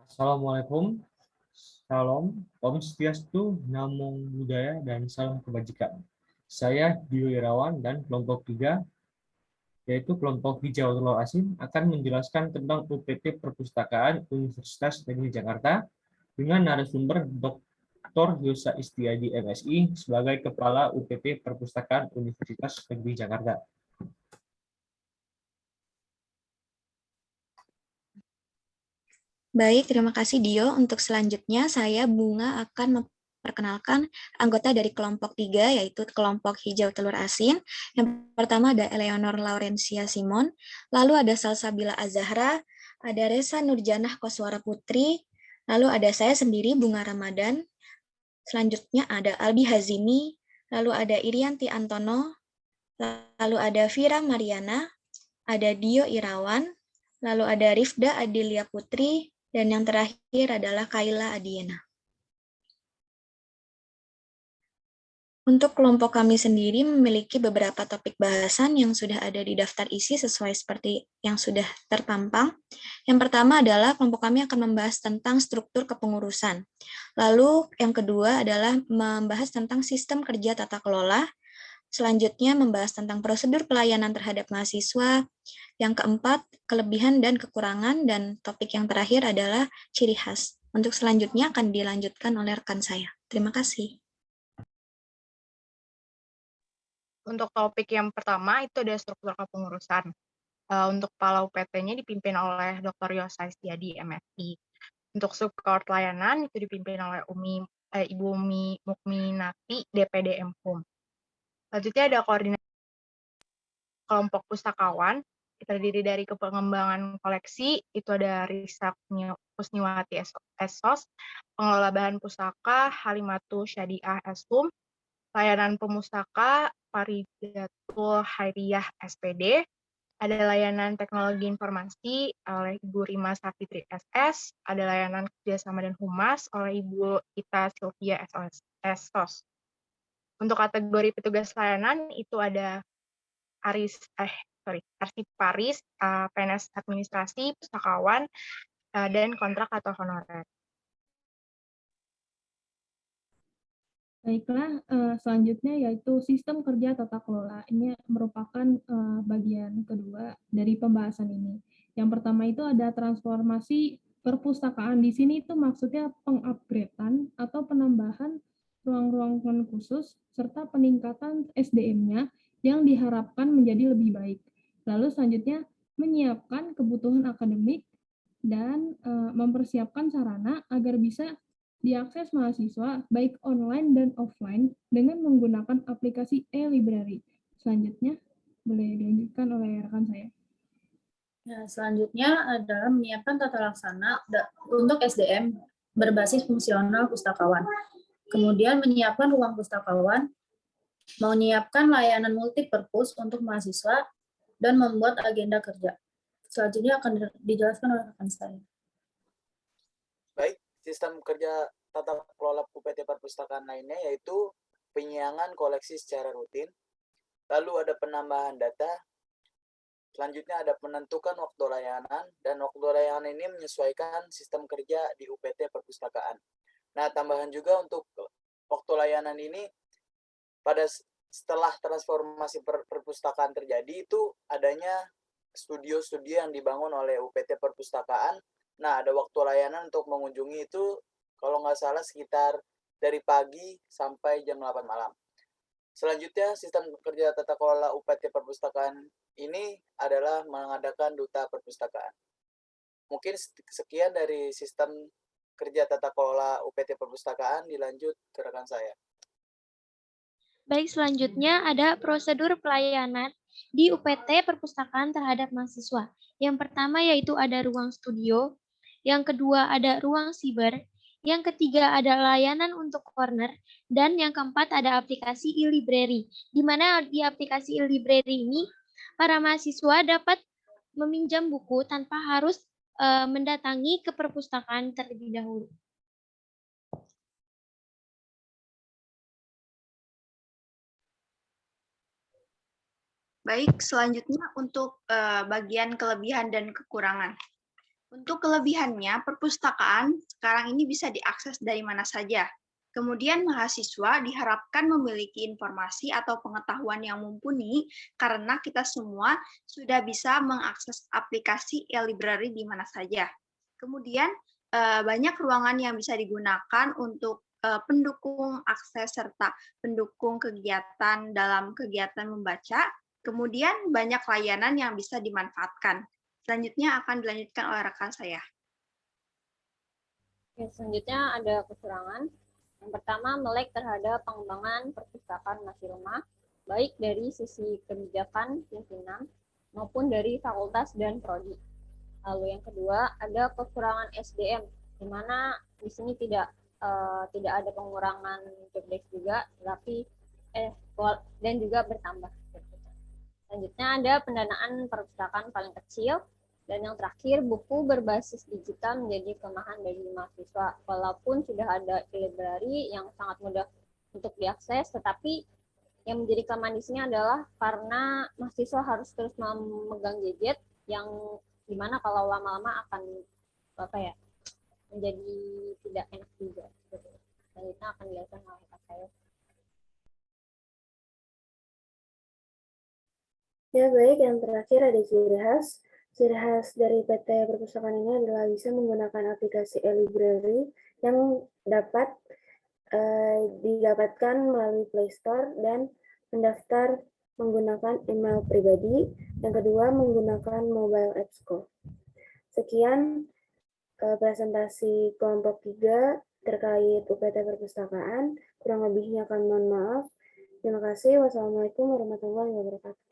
Assalamualaikum, salam, Om Swastiastu, Namo Buddhaya, dan salam kebajikan. Saya Dio Irawan dan kelompok 3, yaitu kelompok hijau telur asin, akan menjelaskan tentang UPT Perpustakaan Universitas Negeri Jakarta dengan narasumber Dr. Yosa Istiadi MSI sebagai Kepala UPT Perpustakaan Universitas Negeri Jakarta. Baik, terima kasih Dio. Untuk selanjutnya, saya Bunga akan memperkenalkan anggota dari kelompok 3, yaitu kelompok hijau telur asin. Yang pertama ada Eleonor Laurencia Simon, lalu ada Salsabila Azahra, ada Resa Nurjanah Koswara Putri, lalu ada saya sendiri Bunga Ramadan, selanjutnya ada Albi Hazimi, lalu ada Irianti Antono, lalu ada Vira Mariana, ada Dio Irawan, lalu ada Rifda Adilia Putri, dan yang terakhir adalah Kaila Adiena. Untuk kelompok kami sendiri memiliki beberapa topik bahasan yang sudah ada di daftar isi sesuai seperti yang sudah terpampang. Yang pertama adalah kelompok kami akan membahas tentang struktur kepengurusan. Lalu yang kedua adalah membahas tentang sistem kerja tata kelola. Selanjutnya membahas tentang prosedur pelayanan terhadap mahasiswa. Yang keempat, kelebihan dan kekurangan, dan topik yang terakhir adalah ciri khas. Untuk selanjutnya akan dilanjutkan oleh rekan saya. Terima kasih. Untuk topik yang pertama itu ada struktur kepengurusan. Untuk kepala UPT-nya dipimpin oleh Dr. Yosa Istiadi MSI. Untuk support layanan itu dipimpin oleh Ibu Umi Mukminati DPD Emhum. Selanjutnya ada koordinasi kelompok pustakawan, terdiri dari pengembangan koleksi, itu ada Risa Kusniwati Esos, pengelola bahan pustaka Halimatu Syadiah Eshum, layanan pemustaka Faridatul Hairiyah SPD, ada layanan teknologi informasi oleh Ibu Rima Safitri SS, ada layanan kerjasama dan humas oleh Ibu Ita Sylvia Esos. Untuk kategori petugas layanan itu ada arsiparis, PNS administrasi, pustakawan, dan kontrak atau honorer. Baiklah, selanjutnya yaitu sistem kerja tata kelola. Ini merupakan bagian kedua dari pembahasan ini. Yang pertama itu ada transformasi perpustakaan. Di sini itu maksudnya pengupgradean atau penambahan ruang-ruangan khusus serta peningkatan SDM-nya yang diharapkan menjadi lebih baik. Lalu selanjutnya menyiapkan kebutuhan akademik dan mempersiapkan sarana agar bisa diakses mahasiswa baik online dan offline dengan menggunakan aplikasi e-library. Selanjutnya boleh dilanjutkan oleh rekan saya. Ya, selanjutnya adalah menyiapkan tata laksana untuk SDM berbasis fungsional pustakawan. Kemudian menyiapkan ruang pustakawan, menyiapkan layanan multipurpose untuk mahasiswa, dan membuat agenda kerja. Selanjutnya akan dijelaskan oleh rekan saya. Baik, sistem kerja tata kelola UPT Perpustakaan lainnya yaitu penyiangan koleksi secara rutin, lalu ada penambahan data, selanjutnya ada penentukan waktu layanan, dan waktu layanan ini menyesuaikan sistem kerja di UPT Perpustakaan. Nah, tambahan juga untuk waktu layanan ini, setelah transformasi perpustakaan terjadi, itu adanya studio-studio yang dibangun oleh UPT Perpustakaan. Nah, ada waktu layanan untuk mengunjungi itu, kalau nggak salah sekitar dari pagi sampai jam 8 malam. Selanjutnya, sistem kerja tata kelola UPT Perpustakaan ini adalah mengadakan duta perpustakaan. Mungkin sekian dari sistem kerja tata kelola UPT Perpustakaan, dilanjut ke rekan saya. Baik, selanjutnya ada prosedur pelayanan di UPT Perpustakaan terhadap mahasiswa. Yang pertama yaitu ada ruang studio, yang kedua ada ruang siber, yang ketiga ada layanan untuk corner, dan yang keempat ada aplikasi e-library, di mana di aplikasi e-library ini para mahasiswa dapat meminjam buku tanpa harus mendatangi ke perpustakaan terlebih dahulu. Baik, selanjutnya untuk bagian kelebihan dan kekurangan. Untuk kelebihannya, perpustakaan sekarang ini bisa diakses dari mana saja. Kemudian mahasiswa diharapkan memiliki informasi atau pengetahuan yang mumpuni karena kita semua sudah bisa mengakses aplikasi e-library di mana saja. Kemudian banyak ruangan yang bisa digunakan untuk pendukung akses serta pendukung kegiatan dalam kegiatan membaca. Kemudian banyak layanan yang bisa dimanfaatkan. Selanjutnya akan dilanjutkan oleh rekan saya. Oke, selanjutnya ada kekurangan. Yang pertama, melek terhadap pengembangan perpustakaan masih lemah, baik dari sisi kebijakan pimpinan maupun dari fakultas dan prodi. Lalu yang kedua, ada kekurangan SDM, di mana di sini tidak ada pengurangan job desk juga, tapi dan juga bertambah. Selanjutnya ada pendanaan perpustakaan paling kecil. Dan yang terakhir, buku berbasis digital menjadi kelemahan bagi mahasiswa. Walaupun sudah ada e-library yang sangat mudah untuk diakses, tetapi yang menjadi kelemahan di sini adalah karena mahasiswa harus terus memegang gadget yang dimana kalau lama-lama akan menjadi tidak enak juga. Selanjutnya akan dilakukan oleh Kak saya. Ya baik, yang terakhir ada ciri khas. Ciri khas dari PT Perpustakaan ini adalah bisa menggunakan aplikasi e-library yang dapat didapatkan melalui Play Store dan mendaftar menggunakan email pribadi. Yang kedua, menggunakan mobile apps Go. Sekian presentasi kelompok 3 terkait UPT Perpustakaan. Kurang lebihnya kami mohon maaf. Terima kasih. Wassalamualaikum warahmatullahi wabarakatuh.